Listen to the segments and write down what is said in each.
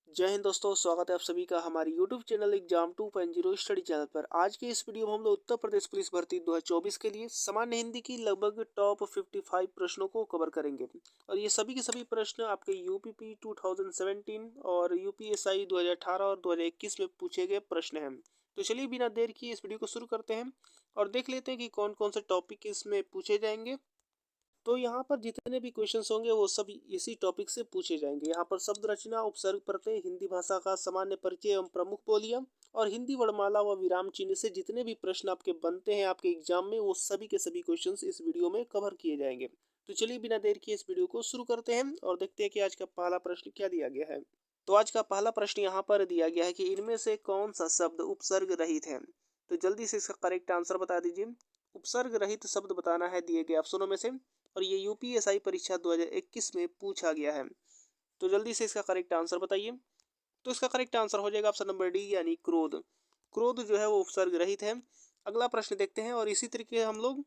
जय हिंद दोस्तों, स्वागत है आप सभी का हमारे YouTube channel exam 2.0 study channel पर। आज के इस वीडियो में हम लोग उत्तर प्रदेश पुलिस भर्ती 2024 के लिए सामान्य हिंदी की लगभग टॉप 55 प्रश्नों को कवर करेंगे। और ये सभी के सभी प्रश्न आपके यूपीपी 2017 और यूपीएसआई 2018 और 2021 में पूछे गए प्रश्न हैं। तो चलिए बिना देर किए इस वीडियो को शुरू करते हैं और देख लेते हैं कि कौन कौन से टॉपिक इसमें पूछे जाएंगे। तो यहाँ पर जितने भी क्वेश्चंस होंगे वो सब इसी टॉपिक से पूछे जाएंगे। यहाँ पर शब्द रचना, उपसर्ग प्रत्यय, हिंदी भाषा का सामान्य परिचय एवं प्रमुख बोलियां और हिंदी वर्णमाला व विराम चिन्ह से जितने भी प्रश्न आपके बनते हैं आपके एग्जाम में, वो सभी के सभी क्वेश्चंस इस वीडियो में कवर किए जाएंगे। तो चलिए बिना देर किए इस वीडियो को शुरू करते हैं और देखते हैं कि आज का पहला प्रश्न क्या दिया गया है। तो आज का पहला प्रश्न यहाँ पर दिया गया है कि इनमें से कौन सा शब्द उपसर्ग रहित है। तो जल्दी से इसका करेक्ट आंसर बता दीजिए। उपसर्ग रहित शब्द बताना है दिए गए ऑप्शनों में से, और ये यूपीएसआई परीक्षा 2021 में पूछा गया है। तो जल्दी से इसका करेक्ट आंसर बताइए। तो इसका करेक्ट आंसर हो जाएगा ऑप्शन नंबर डी यानी क्रोध। क्रोध जो है वो उपसर्ग रहित है। अगला प्रश्न देखते हैं और इसी तरीके हम लोग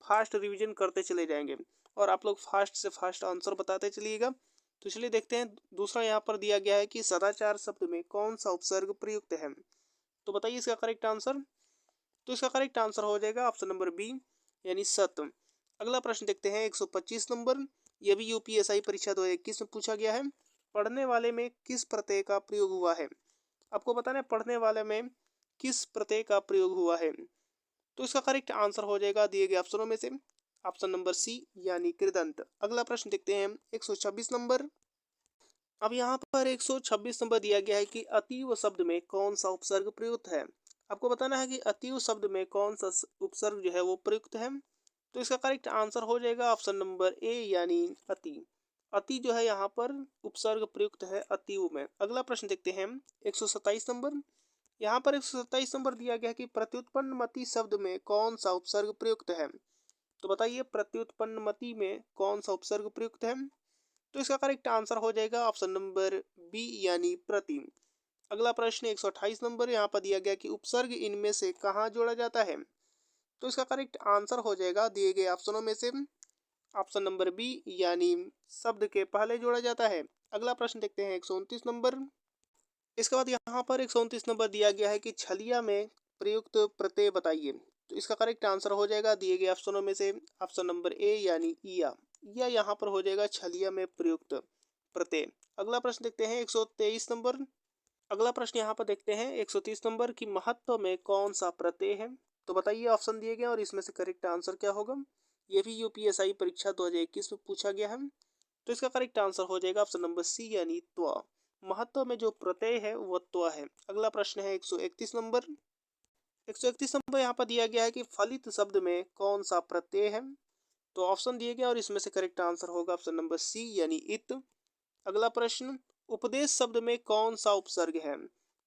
फास्ट रिवीजन करते चले जाएंगे और आप लोग फास्ट से फास्ट आंसर बताते चलिएगा। तो चलिए देखते हैं। दूसरा यहाँ पर दिया गया है कि सदाचार शब्द में कौन सा उपसर्ग प्रयुक्त है। तो बताइए इसका करेक्ट आंसर। तो इसका करेक्ट आंसर हो जाएगा ऑप्शन नंबर बी यानी सत्य। अगला प्रश्न देखते हैं 125 नंबर। यह भी यूपीएसआई परीक्षा 2021 में पूछा गया है। पढ़ने वाले में किस प्रत्यय का प्रयोग हुआ है। आपको बताना है पढ़ने वाले में किस प्रत्यय का प्रयोग हुआ है। तो इसका करेक्ट आंसर हो जाएगा दिए गए ऑप्शनों में से ऑप्शन नंबर सी यानी कृदंत। अगला प्रश्न देखते हैं 126 नंबर। अब यहाँ पर 126 नंबर दिया गया है कि अतीव शब्द में कौन सा उपसर्ग प्रयुक्त है। आपको बताना है कि अतीव शब्द में कौन सा उपसर्ग जो है वो प्रयुक्त है। तो इसका करेक्ट आंसर हो जाएगा ऑप्शन नंबर ए यानी अति। अति जो है यहाँ पर उपसर्ग प्रयुक्त है अतीव में। अगला प्रश्न देखते हैं 127 नंबर। यहाँ पर 127 नंबर दिया गया है कि प्रत्युत्पन्नमति शब्द में कौन सा उपसर्ग प्रयुक्त है। तो बताइए प्रत्युत्पन्नमति में कौन सा उपसर्ग प्रयुक्त है। तो इसका करेक्ट आंसर हो जाएगा ऑप्शन नंबर बी यानी प्रति। अगला प्रश्न 128 नंबर। यहाँ पर दिया गया कि उपसर्ग इनमें से कहाँ जोड़ा जाता है। तो इसका करेक्ट आंसर हो जाएगा दिए गए ऑप्शनों में से ऑप्शन नंबर बी यानी शब्द के पहले जोड़ा जाता है। अगला प्रश्न देखते हैं 129 नंबर। इसके बाद यहाँ पर 129 नंबर दिया गया है कि छलिया में प्रयुक्त प्रत्यय बताइए। तो इसका करेक्ट आंसर हो जाएगा दिए गए ऑप्शनों में से ऑप्शन नंबर ए यानी या यहाँ पर हो जाएगा छलिया में प्रयुक्त प्रत्यय। अगला प्रश्न देखते हैं 123 नंबर। अगला प्रश्न यहाँ पर देखते हैं 130 नंबर की महत्व में कौन सा प्रत्यय है। तो बताइए ऑप्शन दिए गए और इसमें से करेक्ट आंसर क्या होगा। ये भी यूपीएसआई परीक्षा 2021 में पूछा गया है। तो इसका करेक्ट आंसर हो जाएगा ऑप्शन नंबर सी यानी त्व। महत्व में जो प्रत्यय है वह त्व है। अगला प्रश्न है 131 नंबर। 131 नंबर यहाँ पर दिया गया है कि फलित शब्द में कौन सा प्रत्यय है। तो ऑप्शन दिए गए और इसमें से करेक्ट आंसर होगा ऑप्शन नंबर सी यानी इत। अगला प्रश्न उपदेश शब्द में कौन सा उपसर्ग है।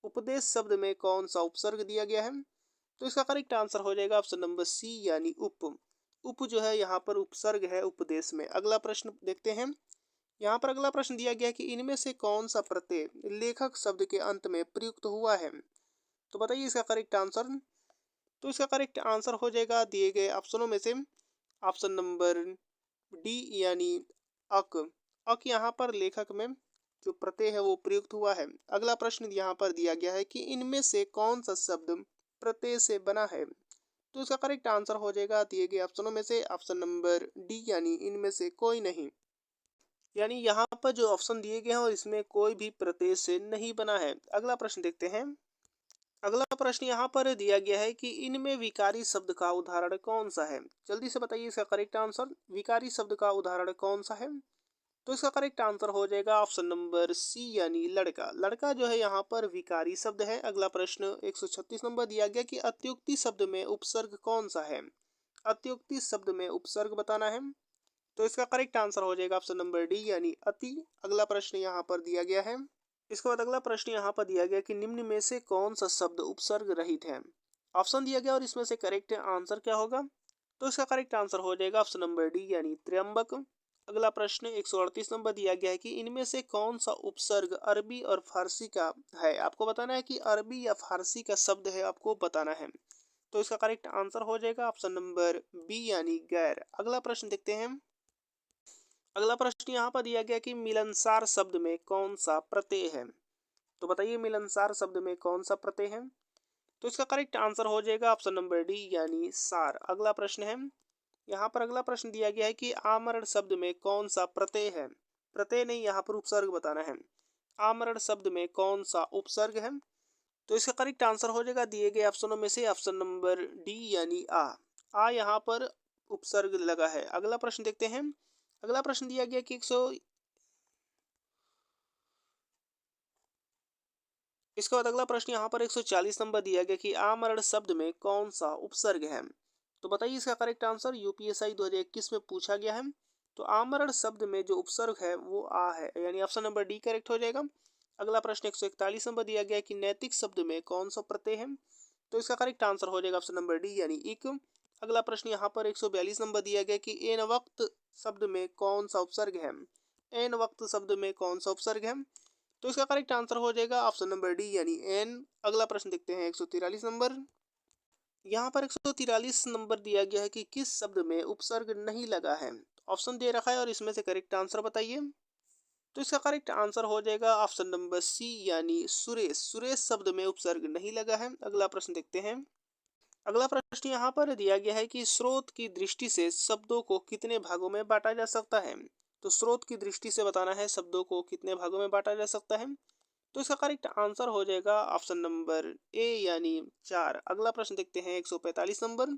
उपदेश शब्द में कौन सा उपसर्ग दिया गया है। तो इसका करेक्ट आंसर हो जाएगा ऑप्शन नंबर सी यानी उप। उप जो है यहाँ पर उपसर्ग है उपदेश में। अगला प्रश्न देखते हैं। यहाँ पर अगला प्रश्न दिया गया है कि इनमें से कौन सा प्रत्यय लेखक शब्द के अंत में प्रयुक्त हुआ है। तो बताइए इसका करेक्ट आंसर। तो इसका करेक्ट आंसर हो जाएगा दिए गए ऑप्शनों में से ऑप्शन नंबर डी यानी अक। अक यहाँ पर लेखक में जो प्रत्यय है वो प्रयुक्त हुआ है। अगला प्रश्न यहाँ पर दिया गया है कि इनमें से कौन सा शब्द प्रत्यय से बना है। तो इसका करेक्ट आंसर हो जाएगा दिए गए ऑप्शनों में से ऑप्शन नंबर डी यानी इनमें से कोई नहीं। यानी यहाँ पर जो ऑप्शन दिए गए हैं और इसमें कोई भी प्रत्यय से नहीं बना है। अगला प्रश्न देखते हैं। अगला प्रश्न यहाँ पर दिया गया है कि इनमें विकारी शब्द का उदाहरण कौन सा है। जल्दी से बताइए इसका करेक्ट आंसर। विकारी शब्द का उदाहरण कौन सा है। तो इसका करेक्ट आंसर हो जाएगा ऑप्शन नंबर सी यानी लड़का। लड़का जो है यहाँ पर विकारी शब्द है। अगला प्रश्न 136 नंबर दिया गया कि अत्युक्ति शब्द में उपसर्ग कौन सा है। अत्युक्ति शब्द में उपसर्ग बताना है। तो इसका करेक्ट आंसर हो जाएगा ऑप्शन नंबर डी यानी अति। अगला प्रश्न यहाँ पर दिया गया है। इसके बाद अगला प्रश्न यहाँ पर दिया गया कि निम्न में से कौन सा शब्द उपसर्ग रहित है। ऑप्शन दिया गया और इसमें से करेक्ट आंसर क्या होगा। तो इसका करेक्ट आंसर हो जाएगा ऑप्शन नंबर डी यानी त्र्यंबक। अगला प्रश्न 138 नंबर दिया गया है कि इनमें से कौन सा उपसर्ग अरबी और फारसी का है। आपको बताना है कि अरबी या फारसी का शब्द है, आपको बताना है। तो इसका करेक्ट आंसर हो जाएगा ऑप्शन नंबर बी यानी गैर। अगला प्रश्न देखते हैं। अगला प्रश्न यहाँ पर दिया गया कि मिलनसार शब्द में कौन सा प्रत्यय है। तो बताइए मिलनसार शब्द में कौन सा प्रत्यय है? तो इसका करेक्ट आंसर हो जाएगा ऑप्शन नंबर डी यानी सार। अगला प्रश्न है, यहाँ पर अगला प्रश्न दिया गया है कि आमरण शब्द में कौन सा प्रत्यय है? प्रत्यय नहीं, यहाँ पर उपसर्ग बताना है। आमरण शब्द में कौन सा उपसर्ग है? तो इसका करेक्ट आंसर हो जाएगा दिए गए ऑप्शनों में से ऑप्शन नंबर डी यानी आ यहाँ पर उपसर्ग लगा है। अगला प्रश्न देखते हैं। अगला प्रश्न दिया गया कि इसके बाद अगला प्रश्न यहाँ पर 140 नंबर दिया गया कि आमरण शब्द में कौन सा उपसर्ग है? तो बताइए इसका करेक्ट आंसर। यूपीएसआई 2021 में पूछा गया है। तो आमरण शब्द में जो उपसर्ग है वो आ है, यानी ऑप्शन नंबर डी करेक्ट हो जाएगा। अगला प्रश्न 141 नंबर दिया गया कि नैतिक शब्द में कौन सा प्रत्यय है? तो इसका करेक्ट आंसर हो जाएगा ऑप्शन नंबर डी यानी इक। अगला प्रश्न यहाँ पर 142 नंबर दिया गया कि एन वक्त शब्द में कौन सा उपसर्ग है? एन वक्त शब्द में कौन सा उपसर्ग है? तो इसका करेक्ट आंसर हो जाएगा ऑप्शन नंबर डी यानी एन। अगला प्रश्न देखते हैं 143 नंबर। यहाँ पर 143 नंबर दिया गया है कि किस शब्द में उपसर्ग नहीं लगा है? ऑप्शन दे रखा है और इसमें से करेक्ट आंसर बताइए। तो इसका करेक्ट आंसर हो जाएगा ऑप्शन नंबर सी यानी सुरेश। सुरेश शब्द में उपसर्ग नहीं लगा है। अगला प्रश्न देखते हैं। अगला प्रश्न यहाँ पर दिया गया है कि स्रोत की दृष्टि से शब्दों को कितने भागों में बांटा जा सकता है? तो स्रोत की दृष्टि से बताना है शब्दों को कितने भागों में बांटा जा सकता है। तो इसका करेक्ट आंसर हो जाएगा ऑप्शन नंबर ए यानी 4। अगला प्रश्न देखते हैं 145 नंबर।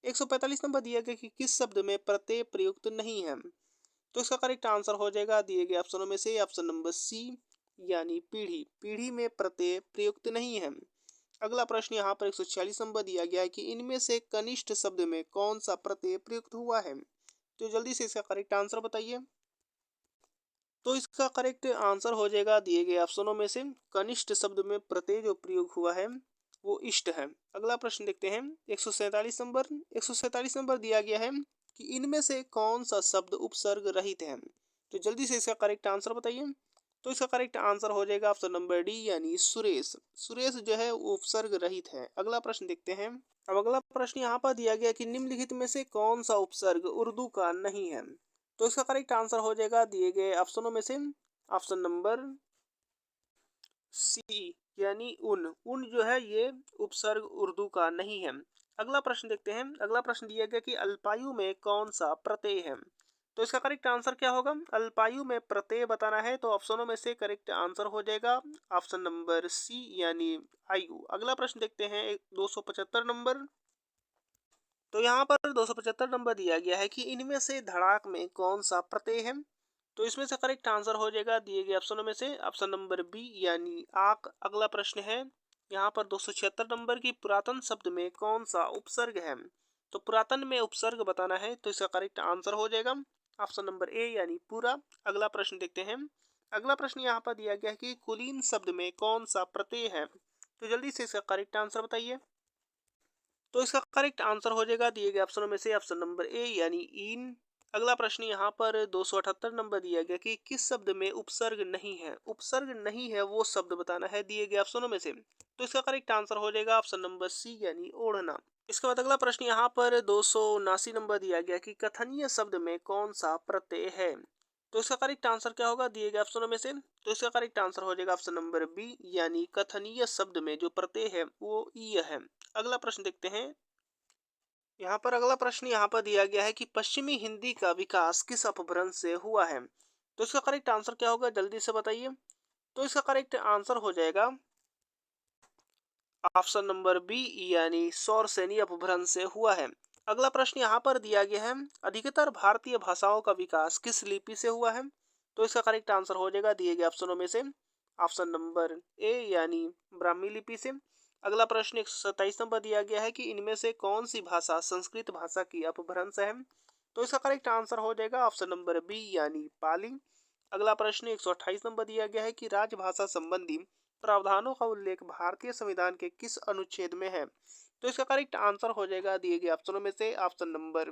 145 नंबर दिया गया कि किस शब्द में प्रत्यय प्रयुक्त नहीं है? तो इसका करेक्ट आंसर हो जाएगा दिए गए ऑप्शनों में से ऑप्शन नंबर सी यानी पीढ़ी। पीढ़ी में प्रत्यय प्रयुक्त नहीं है। अगला प्रश्न यहाँ पर 146 नंबर दिया गया है कि इनमें से कनिष्ठ शब्द में कौन सा प्रत्यय प्रयुक्त हुआ है? तो जल्दी से इसका करेक्ट आंसर बताइए। तो इसका करेक्ट आंसर हो जाएगा दिए गए ऑप्शनों में से कनिष्ठ शब्द में प्रत्यय जो प्रयोग हुआ है वो इष्ट है। अगला प्रश्न देखते हैं 147 नंबर। 147 नंबर दिया गया है कि इनमें से कौन सा शब्द उपसर्ग रहित है? तो जल्दी से इसका करेक्ट आंसर बताइए। तो इसका करेक्ट आंसर हो जाएगा ऑप्शन नंबर डी यानी सुरेश। सुरेश जो है वो उपसर्ग रहित है। अगला प्रश्न देखते हैं। अब अगला प्रश्न यहाँ पर दिया गया कि निम्नलिखित में से कौन सा उपसर्ग उर्दू का नहीं है? तो इसका करेक्ट आंसर हो जाएगा दिए गए ऑप्शनों में से ऑप्शन नंबर सी यानी उन। उन जो है ये उपसर्ग उर्दू का नहीं है। अगला प्रश्न देखते हैं। अगला प्रश्न दिया गया कि अल्पायु में कौन सा प्रत्यय है? तो इसका करेक्ट आंसर क्या होगा? अल्पायु में प्रत्यय बताना है तो ऑप्शनों में से करेक्ट आंसर हो जाएगा ऑप्शन नंबर सी यानी आयु। अगला प्रश्न देखते हैं 275 नंबर। तो यहाँ पर 275 नंबर दिया गया है कि इनमें से धड़ाक में कौन सा प्रत्यय है? तो इसमें से करेक्ट आंसर हो जाएगा दिए गए ऑप्शनों में से ऑप्शन नंबर बी यानी आक। अगला प्रश्न है यहाँ पर 276 नंबर की पुरातन शब्द में कौन सा उपसर्ग है? तो पुरातन में उपसर्ग बताना है तो इसका करेक्ट आंसर हो जाएगा ऑप्शन नंबर ए यानी पूरा। अगला प्रश्न देखते हैं। अगला प्रश्न यहाँ पर दिया गया है कि कुलीन शब्द में कौन सा प्रत्यय है? तो जल्दी से इसका करेक्ट आंसर बताइए। तो इसका करेक्ट आंसर हो जाएगा दिए गए ऑप्शनों में से ऑप्शन नंबर ए यानी इन। अगला प्रश्न यहाँ पर 278 नंबर दिया गया कि किस शब्द में उपसर्ग नहीं है? उपसर्ग नहीं है वो शब्द बताना है दिए गए ऑप्शनों में से। तो इसका करेक्ट आंसर हो जाएगा ऑप्शन नंबर सी यानी ओढ़ना। इसके बाद अगला प्रश्न यहाँ पर 279 नंबर दिया गया कि कथनीय शब्द में कौन सा प्रत्यय है? तो इसका करेक्ट आंसर क्या होगा दिए गए ऑप्शनों में से? तो इसका करेक्ट आंसर हो जाएगा ऑप्शन नंबर बी यानी कथनीय शब्द में जो प्रत्यय है वो ईय है। अगला प्रश्न देखते हैं। यहाँ पर अगला प्रश्न यहाँ पर दिया गया है कि पश्चिमी हिंदी का विकास किस अपभ्रंश से हुआ है? तो इसका करेक्ट आंसर क्या होगा जल्दी से बताइए। तो इसका करेक्ट आंसर हो जाएगा ऑप्शन नंबर बी यानी सौरसेनी अपभ्रंश से हुआ है। अगला प्रश्न यहाँ पर दिया गया है अधिकतर भारतीय भाषाओं का विकास किस लिपि से हुआ है? तो इसका करेक्ट आंसर हो जाएगा दिए गए ऑप्शनों में से ऑप्शन नंबर ए यानी ब्राह्मी लिपि से। अगला प्रश्न 127 नंबर दिया गया है कि इनमें से कौन सी भाषा संस्कृत भाषा की अपभ्रंश है? तो इसका करेक्ट आंसर हो जाएगा ऑप्शन नंबर बी यानी पाली। अगला प्रश्न 128 नंबर दिया गया है कि राजभाषा संबंधी प्रावधानों का उल्लेख भारतीय संविधान के किस अनुच्छेद में है? तो इसका करेक्ट आंसर हो जाएगा दिए गए ऑप्शनों में से ऑप्शन नंबर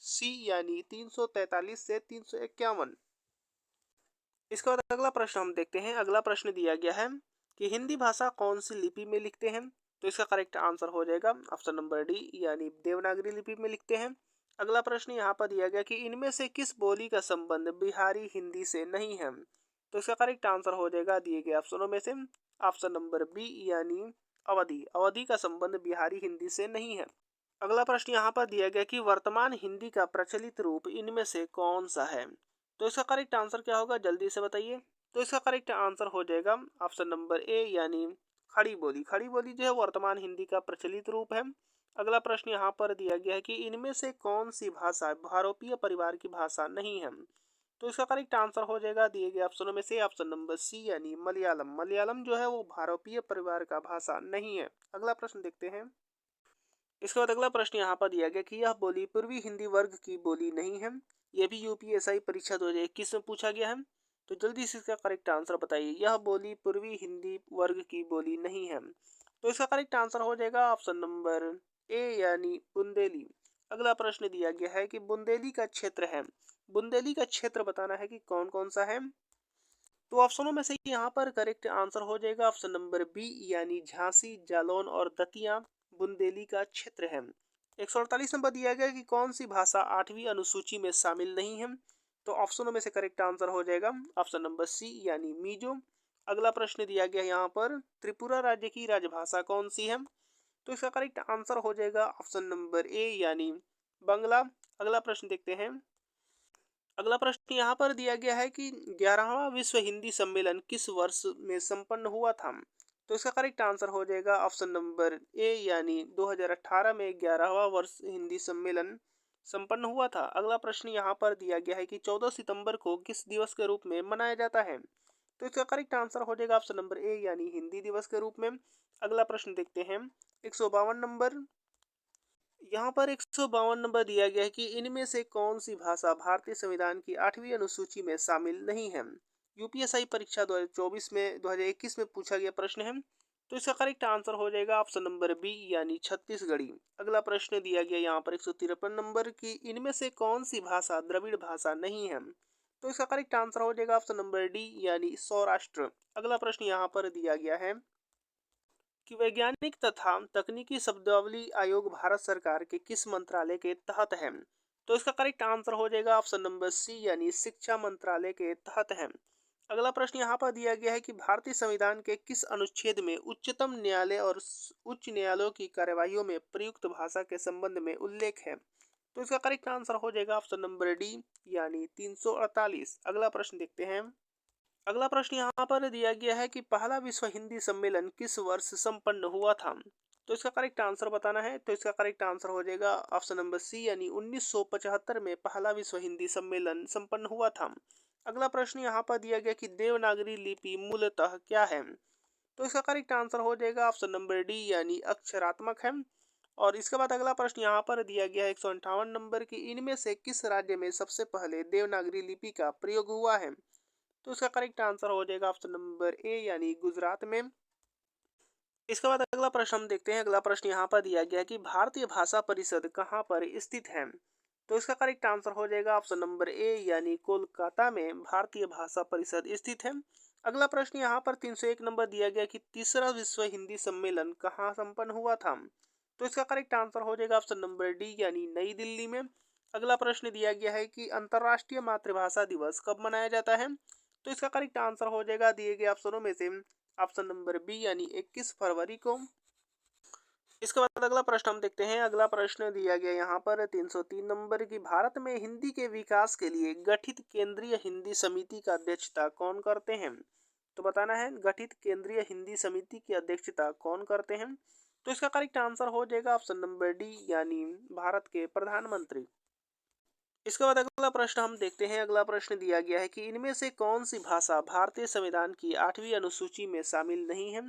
सी यानी 343 से 351। इसके बाद अगला प्रश्न हम देखते हैं। अगला प्रश्न दिया गया है कि हिंदी भाषा कौन सी लिपि में लिखते हैं? तो इसका करेक्ट आंसर हो जाएगा ऑप्शन नंबर डी यानी देवनागरी लिपि में लिखते हैं। अगला प्रश्न यहाँ पर दिया गया कि इनमें से किस बोली का संबंध बिहारी हिंदी से नहीं है? तो इसका करेक्ट आंसर हो जाएगा दिए गए ऑप्शनों में से ऑप्शन नंबर बी यानी अवधि। अवधि का संबंध बिहारी हिंदी से नहीं है। अगला प्रश्न यहाँ पर दिया गया कि वर्तमान हिंदी का प्रचलित रूप इनमें से कौन सा है। तो इसका करेक्ट आंसर क्या होगा, जल्दी से बताइए। तो इसका करेक्ट आंसर हो जाएगा ऑप्शन नंबर ए यानी खड़ी बोली। खड़ी बोली जो है वर्तमान हिंदी का प्रचलित रूप है। अगला प्रश्न यहाँ पर दिया गया है कि इनमें से कौन सी भाषा भारोपीय परिवार की भाषा नहीं है। तो इसका करेक्ट आंसर हो जाएगा दिए गए ऑप्शनों में से ऑप्शन नंबर सी यानी मलयालम। मलयालम जो है वो भारोपीय परिवार का भाषा नहीं है। अगला प्रश्न देखते हैं। इसके बाद अगला प्रश्न यहाँ पर दिया गया कि यह बोली पूर्वी हिंदी वर्ग की बोली नहीं है। यह भी यूपीएसआई परीक्षा 2021 में पूछा गया है। तो जल्दी से इसका करेक्ट आंसर बताइए। यह बोली पूर्वी हिंदी वर्ग की बोली नहीं है। तो इसका करेक्ट आंसर हो जाएगा ऑप्शन नंबर ए यानी बुंदेली। अगला प्रश्न दिया गया है कि बुंदेली का क्षेत्र है। बुंदेली का क्षेत्र बताना है कि कौन कौन सा है। तो ऑप्शनों में से यहाँ पर करेक्ट आंसर हो जाएगा ऑप्शन नंबर बी यानी झांसी, जालौन और दतिया बुंदेली का क्षेत्र है। 148 नंबर दिया गया कि कौन सी भाषा 8वीं अनुसूची में शामिल नहीं है। तो ऑप्शनों में से करेक्ट आंसर हो जाएगा ऑप्शन नंबर सी यानी मीजो। अगला प्रश्न दिया गया यहाँ पर त्रिपुरा राज्य की राजभाषा कौन सी है। तो इसका करेक्ट आंसर हो जाएगा ऑप्शन नंबर ए यानी बंगला। अगला प्रश्न देखते हैं। अगला प्रश्न यहाँ पर दिया गया है कि 11वां विश्व हिंदी सम्मेलन किस वर्ष में संपन्न हुआ था। तो इसका करेक्ट आंसर हो जाएगा ऑप्शन नंबर ए यानी 2018 में 11वां वर्ष हिंदी सम्मेलन संपन्न हुआ था। अगला प्रश्न यहाँ पर दिया गया है कि 14 सितंबर को किस दिवस के रूप में मनाया जाता है। तो इसका करेक्ट आंसर हो जाएगा ऑप्शन नंबर ए यानी हिंदी दिवस के रूप में। अगला प्रश्न देखते हैं 152 नंबर। यहाँ पर 152 नंबर दिया गया है कि इनमें से कौन सी भाषा भारतीय संविधान की 8वीं अनुसूची में शामिल नहीं है। यूपीएसआई परीक्षा 2024 में 2021 में पूछा गया प्रश्न है। तो इसका करेक्ट आंसर हो जाएगा ऑप्शन नंबर बी यानी छत्तीसगढ़ी। अगला प्रश्न दिया गया यहाँ पर 153 नंबर की इनमें से कौन सी भाषा द्रविड़ भाषा नहीं है। तो इसका करेक्ट आंसर हो जाएगा ऑप्शन नंबर डी यानी सौराष्ट्र। अगला प्रश्न यहाँ पर दिया गया है कि वैज्ञानिक तथा तकनीकी शब्दावली आयोग भारत सरकार के किस मंत्रालय के तहत है। तो इसका करेक्ट आंसर हो जाएगा ऑप्शन नंबर सी यानी शिक्षा मंत्रालय के तहत है। अगला प्रश्न यहाँ पर दिया गया है कि भारतीय संविधान के किस अनुच्छेद में उच्चतम न्यायालय और उच्च न्यायालयों की कार्यवाहियों में प्रयुक्त भाषा के संबंध में उल्लेख है। तो इसका करेक्ट आंसर हो जाएगा ऑप्शन नंबर डी यानी 348। अगला प्रश्न देखते हैं। अगला प्रश्न यहाँ पर दिया गया है कि पहला विश्व हिंदी सम्मेलन किस वर्ष संपन्न हुआ था। तो इसका करेक्ट आंसर बताना है। तो इसका करेक्ट आंसर हो जाएगा ऑप्शन नंबर सी यानी 1975 में पहला विश्व हिंदी सम्मेलन संपन्न हुआ था। अगला प्रश्न यहाँ पर दिया गया कि देवनागरी लिपि मूलतः क्या है। तो इसका करेक्ट आंसर हो जाएगा ऑप्शन नंबर डी यानी अक्षरात्मक है। और इसके बाद अगला प्रश्न यहाँ पर दिया गया है 158 नंबर की इनमें से किस राज्य में सबसे पहले देवनागरी लिपि का प्रयोग हुआ है। तो इसका करेक्ट आंसर हो जाएगा ऑप्शन नंबर ए यानी गुजरात में। इसके बाद अगला प्रश्न हम देखते हैं। अगला प्रश्न यहाँ पर दिया गया है कि भारतीय भाषा परिषद कहाँ पर स्थित है। तो इसका करेक्ट आंसर हो जाएगा ऑप्शन नंबर ए यानी कोलकाता में भारतीय भाषा परिषद स्थित है। अगला प्रश्न यहाँ पर 301 नंबर दिया गया कि तीसरा विश्व हिंदी सम्मेलन कहाँ संपन्न हुआ था। तो इसका करेक्ट आंसर हो जाएगा ऑप्शन नंबर डी यानी नई दिल्ली में। अगला प्रश्न दिया गया है कि अंतर्राष्ट्रीय मातृभाषा दिवस कब मनाया जाता है। तो इसका करेक्ट आंसर हो जाएगा दिए गए ऑप्शनों में से ऑप्शन नंबर बी यानी 21 फरवरी को। इसके बाद अगला प्रश्न हम देखते हैं। अगला प्रश्न दिया गया यहाँ पर 303 नंबर की भारत में हिंदी के विकास के लिए गठित केंद्रीय हिंदी समिति का अध्यक्षता कौन करते हैं। तो बताना है गठित केंद्रीय हिंदी समिति की अध्यक्षता कौन करते हैं। तो इसका करेक्ट आंसर हो जाएगा ऑप्शन नंबर डी यानी भारत के प्रधानमंत्री। इसके बाद अगला प्रश्न हम देखते हैं। अगला प्रश्न दिया गया है कि इनमें से कौन सी भाषा भारतीय संविधान की 8वीं अनुसूची में शामिल नहीं है।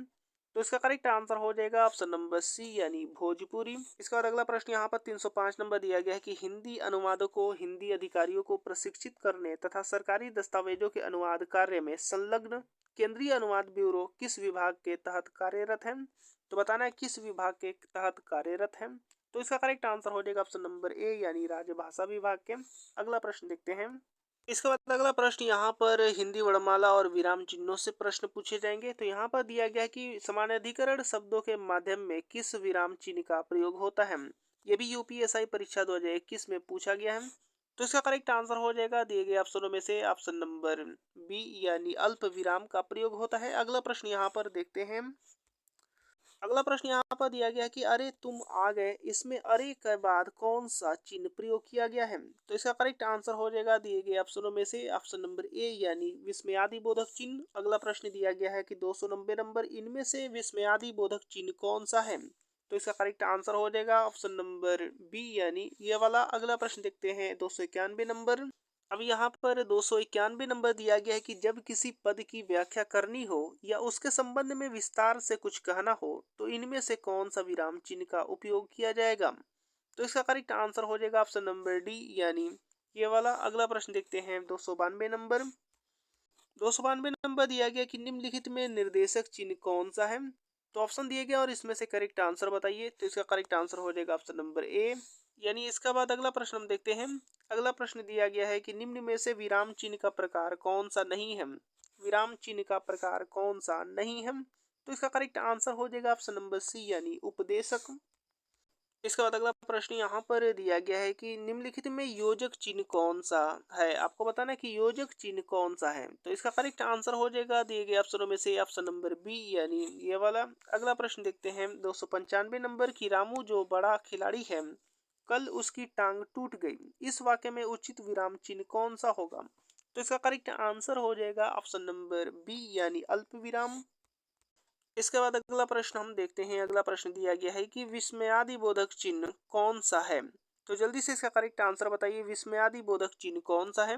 तो इसका करेक्ट आंसर हो जाएगा ऑप्शन नंबर सी यानी भोजपुरी। इसके बाद अगला प्रश्न यहाँ पर 305 नंबर दिया गया है कि हिंदी अनुवादकों हिंदी अधिकारियों को प्रशिक्षित करने तथा सरकारी दस्तावेजों के अनुवाद कार्य में संलग्न केंद्रीय अनुवाद ब्यूरो किस विभाग के तहत कार्यरत है। तो बताना है किस विभाग के तहत कार्यरत है। तो इसका करेक्ट आंसर हो जाएगा ऑप्शन नंबर ए यानी राजभाषा विभाग के। अगला प्रश्न देखते हैं। इसके बाद अगला प्रश्न यहाँ पर हिंदी वर्णमाला और विराम चिन्हों से प्रश्न पूछे जाएंगे। तो यहाँ पर दिया गया है कि समानाधिकरण शब्दों के माध्यम में किस विराम चिन्ह का प्रयोग होता है। ये भी यूपीएसआई परीक्षा 2021 में पूछा गया है। तो इसका करेक्ट आंसर हो जाएगा दिए गए ऑप्शनों में से ऑप्शन नंबर बी यानी अल्प विराम का प्रयोग होता है। अगला प्रश्न यहाँ पर देखते हैं। अगला प्रश्न यहाँ पर दिया गया है कि अरे तुम आ गए, इसमें अरे के बाद कौन सा चिन्ह प्रयोग किया गया है। तो इसका करेक्ट आंसर हो जाएगा दिए गए ऑप्शनों में से ऑप्शन नंबर ए यानी विस्मयादि बोधक चिन्ह। अगला प्रश्न दिया गया है कि 290 नंबर, इनमें से विस्मयादि बोधक चिन्ह कौन सा है। तो इसका करेक्ट आंसर हो जाएगा ऑप्शन नंबर बी यानी ये वाला। अगला प्रश्न देखते हैं 291 नंबर। अब यहाँ पर 291 नंबर दिया गया है कि जब किसी पद की व्याख्या करनी हो या उसके संबंध में विस्तार से कुछ कहना हो तो इनमें से कौन सा विराम चिन्ह का उपयोग किया जाएगा। तो इसका करेक्ट आंसर हो जाएगा ऑप्शन नंबर डी यानी ये वाला। अगला प्रश्न देखते हैं 292 नंबर। 292 नंबर दिया गया कि निम्नलिखित में निर्देशक चिन्ह कौन सा है। तो ऑप्शन दिए गए और इसमें से करेक्ट आंसर बताइए। तो इसका करेक्ट आंसर हो जाएगा ऑप्शन नंबर ए यानी इसका बाद अगला प्रश्न हम देखते हैं। अगला प्रश्न दिया गया है कि निम्न में से विराम चिन्ह का प्रकार कौन सा नहीं है। विराम चिन्ह का प्रकार कौन सा नहीं है। तो इसका करेक्ट आंसर हो जाएगा ऑप्शन नंबर सी यानी उपदेशक। इसके बाद अगला प्रश्न यहाँ पर दिया गया है कि निम्नलिखित में योजक चिन्ह कौन सा है। आपको बताना है कि योजक चिन्ह कौन सा है। तो इसका करेक्ट आंसर हो जाएगा दिए गए ऑप्शनों में से ऑप्शन नंबर बी यानी ये वाला। अगला प्रश्न देखते हैं 295 नंबर की रामू जो बड़ा खिलाड़ी है, कल उसकी टांग टूट गई, इस वाक्य में उचित विराम चिन्ह कौन सा होगा। तो इसका करेक्ट आंसर हो जाएगा ऑप्शन नंबर बी यानी अल्प विराम। इसके बाद अगला प्रश्न हम देखते हैं। अगला प्रश्न दिया गया है कि विस्मयादि बोधक चिन्ह कौन सा है। तो जल्दी से इसका करेक्ट आंसर बताइए, विस्मयादि बोधक चिन्ह कौन सा है।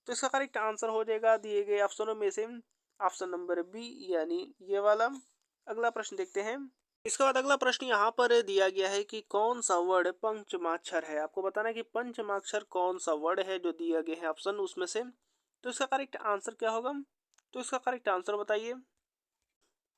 तो इसका करेक्ट आंसर हो जाएगा दिए गए ऑप्शनों में से ऑप्शन नंबर बी यानी ये वाला। अगला प्रश्न देखते हैं। इसके बाद अगला प्रश्न यहाँ पर दिया गया है कि कौन सा वर्ड पंचमाक्षर है। आपको बताना है कि पंचमाक्षर कौन सा वर्ड है जो दिया गया है ऑप्शन उसमें से। तो इसका करेक्ट आंसर क्या होगा। तो इसका करेक्ट आंसर बताइए।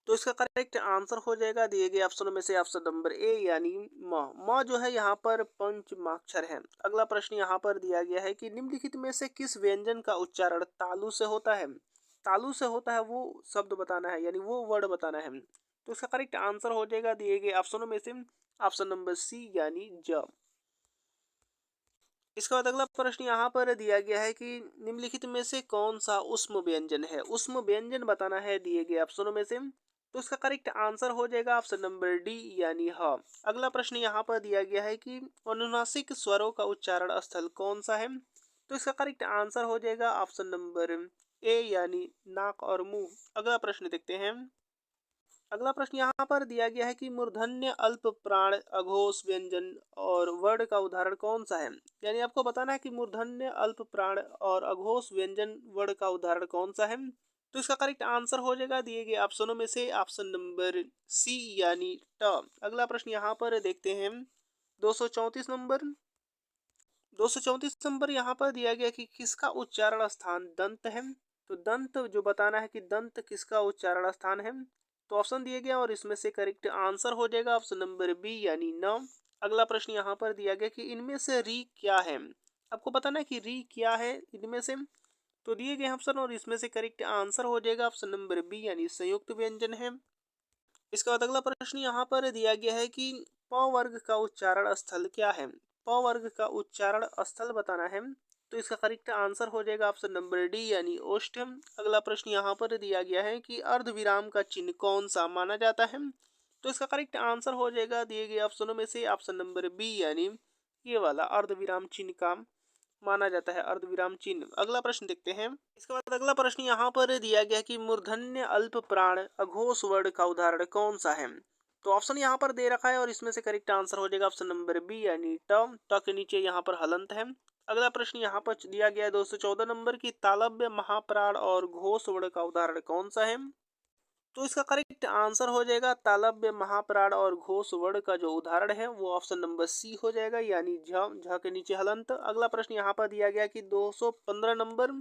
तो इसका करेक्ट आंसर हो जाएगा दिए गए ऑप्शनों में से ऑप्शन नंबर ए यानी म। म जो है यहाँ पर पंचमाक्षर है। अगला प्रश्न यहाँ पर दिया गया है कि निम्नलिखित में से किस व्यंजन का उच्चारण तालु से होता है। तालु से होता है वो शब्द बताना है यानी वो वर्ड बताना है। तो इसका करेक्ट आंसर हो जाएगा दिए गए ऑप्शनों में से ऑप्शन नंबर सी यानी ज। इसके बाद अगला प्रश्न यहाँ पर दिया गया है कि निम्नलिखित में से कौन सा उष्म व्यंजन है। उष्म व्यंजन बताना है दिए गए ऑप्शनों में से। तो इसका करेक्ट आंसर हो जाएगा ऑप्शन नंबर डी यानी ह। अगला प्रश्न यहाँ पर दिया गया है कि अनुनासिक स्वरों का उच्चारण स्थल कौन सा है। तो इसका करेक्ट आंसर हो जाएगा ऑप्शन नंबर ए यानी नाक और मुंह। अगला प्रश्न देखते हैं। अगला प्रश्न यहाँ पर दिया गया है कि मूर्धन्य अल्प प्राण अघोष व्यंजन और वर्ण का उदाहरण कौन सा है। यानी आपको बताना है कि मूर्धन्य अल्प प्राण और अघोष व्यंजन वर्ण का उदाहरण कौन सा है। तो इसका करेक्ट आंसर हो जाएगा दिए गए ऑप्शनों में से ऑप्शन नंबर सी यानी ट। अगला प्रश्न यहाँ पर देखते हैं 234 नंबर। 234 नंबर यहाँ पर दिया गया कि किसका उच्चारण स्थान दंत है। तो दंत जो बताना है कि दंत किसका उच्चारण स्थान है। तो ऑप्शन दिए गए और इसमें से करेक्ट आंसर हो जाएगा ऑप्शन नंबर बी यानी न। अगला प्रश्न यहाँ पर दिया गया कि इनमें से री क्या है। आपको बताना है कि री क्या है इनमें से। तो दिए गए ऑप्शन और इसमें से करेक्ट आंसर हो जाएगा ऑप्शन नंबर बी यानी संयुक्त व्यंजन है। इसके बाद अगला प्रश्न यहाँ पर दिया गया है कि प वर्ग का उच्चारण स्थल क्या है। प वर्ग का उच्चारण स्थल बताना है। तो इसका करेक्ट आंसर हो जाएगा ऑप्शन नंबर डी यानी ओष्ठ्यम। अगला प्रश्न यहाँ पर दिया गया है कि अर्ध विराम का चिन्ह कौन सा माना जाता है। तो इसका करेक्ट आंसर हो जाएगा दिए गए ऑप्शनों में से ऑप्शन नंबर बी यानी ये वाला अर्ध विराम चिन्ह का माना जाता है अर्धविराम चिन्ह। अगला प्रश्न देखते हैं। इसके बाद अगला प्रश्न यहाँ पर दिया गया कि मूर्धन्य अल्प प्राण अघोष वर्ण का उदाहरण कौन सा है। तो ऑप्शन यहाँ पर दे रखा है और इसमें से करेक्ट आंसर हो जाएगा ऑप्शन नंबर बी यानी ट के नीचे यहाँ पर हलंत है। अगला प्रश्न यहाँ पर दिया गया है 214 नंबर की तालव्य महाप्राण और घोष वर्ण का उदाहरण कौन सा है। तो इसका करेक्ट आंसर हो जाएगा तालव्य महाप्राण और घोष वर्ण का जो उदाहरण है वो ऑप्शन नंबर सी हो जाएगा यानी झ। झ के नीचे हलंत। अगला प्रश्न यहाँ पर दिया गया कि 215 नंबर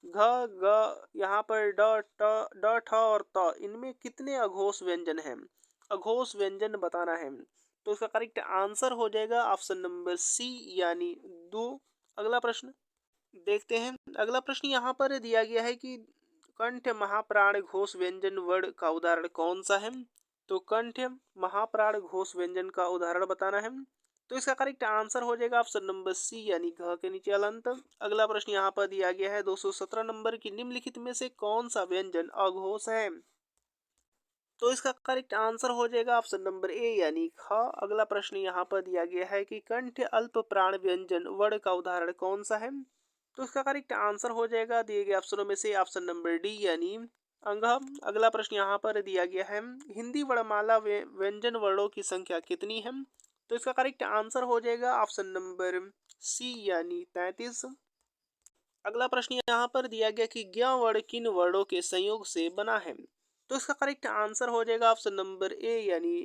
घ ग यहाँ पर ड ठ और त इनमें कितने अघोष व्यंजन हैं। अघोष व्यंजन बताना है। तो इसका करेक्ट आंसर हो जाएगा ऑप्शन नंबर सी यानी 2। अगला प्रश्न देखते हैं। अगला प्रश्न यहाँ पर दिया गया है कि कंठ महाप्राण घोष व्यंजन वर्ण का उदाहरण कौन सा है। तो कंठ महाप्राण घोष व्यंजन का उदाहरण बताना है। तो इसका करेक्ट आंसर हो जाएगा ऑप्शन नंबर सी यानी घ के नीचे हलंत। अगला प्रश्न यहाँ पर दिया गया है 217 नंबर की, निम्नलिखित में से कौन सा व्यंजन अघोष है? तो इसका करेक्ट आंसर हो जाएगा ऑप्शन नंबर ए यानी ख। अगला प्रश्न यहाँ पर दिया गया है कि कंठ अल्प प्राण व्यंजन वर्ण का उदाहरण कौन सा है? तो इसका करेक्ट आंसर हो जाएगा दिए गए ऑप्शनों में से ऑप्शन नंबर डी यानी अंग। अगला प्रश्न यहाँ पर दिया गया है हिंदी वर्णमाला व्यंजन वर्णों की संख्या कितनी है? तो इसका करेक्ट आंसर हो जाएगा ऑप्शन नंबर सी यानी 33। अगला प्रश्न यहाँ पर दिया गया कि ज्ञ वर्ण किन वर्णों के संयोग से बना है? तो इसका करेक्ट आंसर हो जाएगा ऑप्शन नंबर ए यानी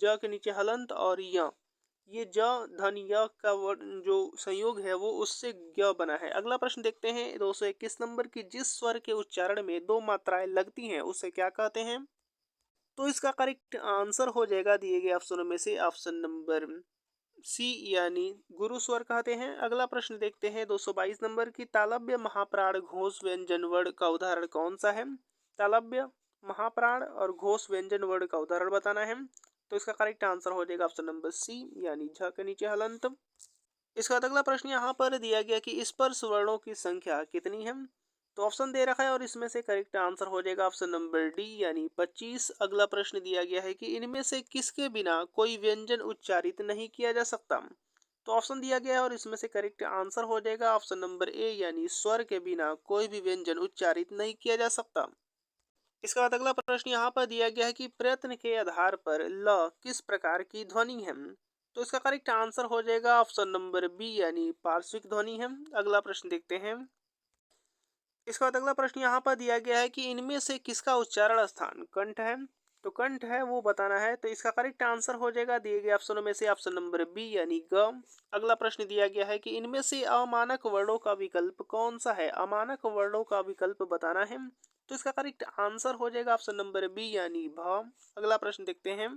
ज के नीचे हलंत और य। ये ज धन य का वर्ण जो संयोग है वो उससे ज्ञ बना है। अगला प्रश्न देखते हैं 221 नंबर की, जिस स्वर के उच्चारण में दो मात्राएं लगती हैं उसे क्या कहते हैं? तो इसका करेक्ट आंसर हो जाएगा दिए गए ऑप्शनों में से ऑप्शन नंबर सी यानी गुरु स्वर कहते हैं। अगला प्रश्न देखते हैं 222 नंबर की, तालव्य महाप्राण घोष व्यंजन वर्ण का उदाहरण कौन सा है? तालव्य महाप्राण और घोष व्यंजन वर्ण का उदाहरण बताना है। तो इसका करेक्ट आंसर हो जाएगा ऑप्शन नंबर सी यानी झ के नीचे हलंत। इसका बाद अगला प्रश्न यहाँ पर दिया गया कि स्पर्श वर्णों की संख्या कितनी है? तो ऑप्शन दे रखा है और इसमें से करेक्ट आंसर हो जाएगा ऑप्शन नंबर डी यानी 25। अगला प्रश्न दिया गया है कि इनमें से किसके बिना कोई व्यंजन उच्चारित नहीं किया जा सकता? तो ऑप्शन दिया गया है और इसमें से करेक्ट आंसर हो जाएगा ऑप्शन नंबर ए यानी स्वर के बिना कोई भी व्यंजन उच्चारित नहीं किया जा सकता। इसके बाद अगला प्रश्न यहाँ पर दिया गया है कि प्रयत्न के आधार पर ल किस प्रकार की ध्वनि है? तो इसका करेक्ट आंसर हो जाएगा ऑप्शन नंबर बी यानी पार्श्विक ध्वनि है। अगला प्रश्न देखते हैं। इसके बाद अगला प्रश्न यहाँ पर दिया गया है कि इनमें से किसका उच्चारण स्थान कंठ है? तो कंठ है वो बताना है। तो इसका करेक्ट आंसर हो जाएगा दिए गए ऑप्शनों में से ऑप्शन नंबर बी यानी ग। अगला प्रश्न दिया गया है कि इनमें से अमानक वर्णों का विकल्प कौन सा है? अमानक वर्णों का विकल्प बताना है। तो इसका करेक्ट आंसर हो जाएगा ऑप्शन नंबर बी यानी भ। अगला प्रश्न देखते हैं।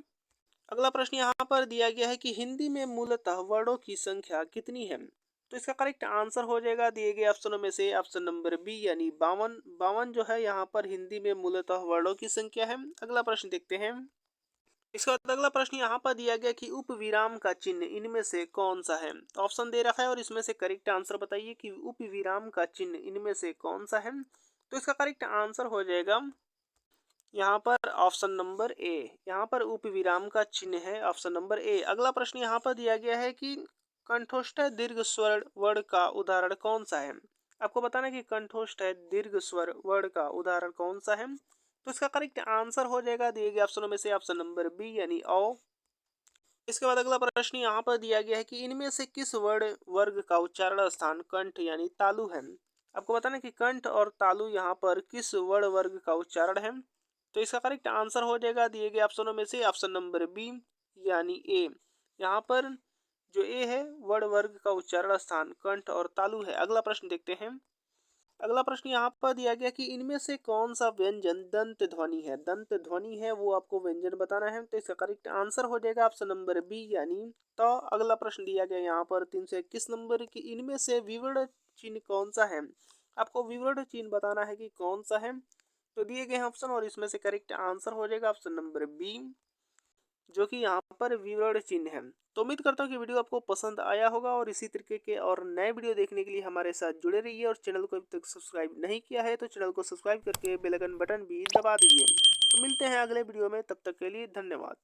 अगला प्रश्न यहाँ पर दिया गया है कि हिंदी में मूलतः वर्णों की संख्या कितनी है? तो इसका करेक्ट आंसर हो जाएगा दिए गए ऑप्शनों में से ऑप्शन नंबर बी यानी 52। 52 जो है यहाँ पर हिंदी में मूलतः वर्णों की संख्या है। अगला प्रश्न देखते हैं। इसका अगला प्रश्न यहाँ पर दिया गया कि उप विराम का चिन्ह इनमें से कौन सा है? तो ऑप्शन दे रखा है और इसमें से करेक्ट आंसर बताइए कि उप विराम का चिन्ह इनमें से कौन सा है? तो इसका करेक्ट आंसर हो जाएगा यहाँ पर ऑप्शन नंबर ए। यहाँ पर उप विराम का चिन्ह है ऑप्शन नंबर ए। अगला प्रश्न यहाँ पर दिया गया है कि कंठोष्ठ दीर्घ स्वर वर्ण का उदाहरण कौन सा है? आपको बताना है कि कंठोष्ठ दीर्घ स्वर वर्ण का उदाहरण कौन सा है? तो इसका करेक्ट आंसर हो जाएगा दिए गए ऑप्शनों में से ऑप्शन नंबर बी यानी औ। इसके बाद अगला प्रश्न यहाँ पर दिया गया है कि इनमें से किस वर्ण वर्ग का उच्चारण स्थान कंठ यानी तालु है? आपको बताना है कि कंठ और तालु यहाँ पर किस वर्ण वर्ग का उच्चारण है? तो इसका करेक्ट आंसर हो जाएगा दिए गए ऑप्शनों में से ऑप्शन नंबर बी यानी ए। यहाँ पर जो ए है वर्ण वर्ग का उच्चारण स्थान कंठ और तालु है। अगला प्रश्न देखते हैं। अगला प्रश्न यहाँ पर दिया गया कि इनमें से कौन सा व्यंजन दंत ध्वनि है? दंत ध्वनि है वो आपको व्यंजन बताना है। तो इसका करेक्ट आंसर हो जाएगा ऑप्शन नंबर बी यानी तो। अगला प्रश्न दिया गया यहाँ पर 321 नंबर की, इनमें से विवरण चिन्ह कौन सा है? आपको विवरण चिन्ह बताना है कि कौन सा है। तो दिए गए ऑप्शन और इसमें से करेक्ट आंसर हो जाएगा ऑप्शन नंबर बी जो कि यहाँ पर विवरण चिन्ह है। तो उम्मीद करता हूँ कि वीडियो आपको पसंद आया होगा और इसी तरीके के और नए वीडियो देखने के लिए हमारे साथ जुड़े रहिए। और चैनल को अभी तक सब्सक्राइब नहीं किया है तो चैनल को सब्सक्राइब करके बेल आइकन बटन भी दबा दीजिए। तो मिलते हैं अगले वीडियो में, तब तक के लिए धन्यवाद।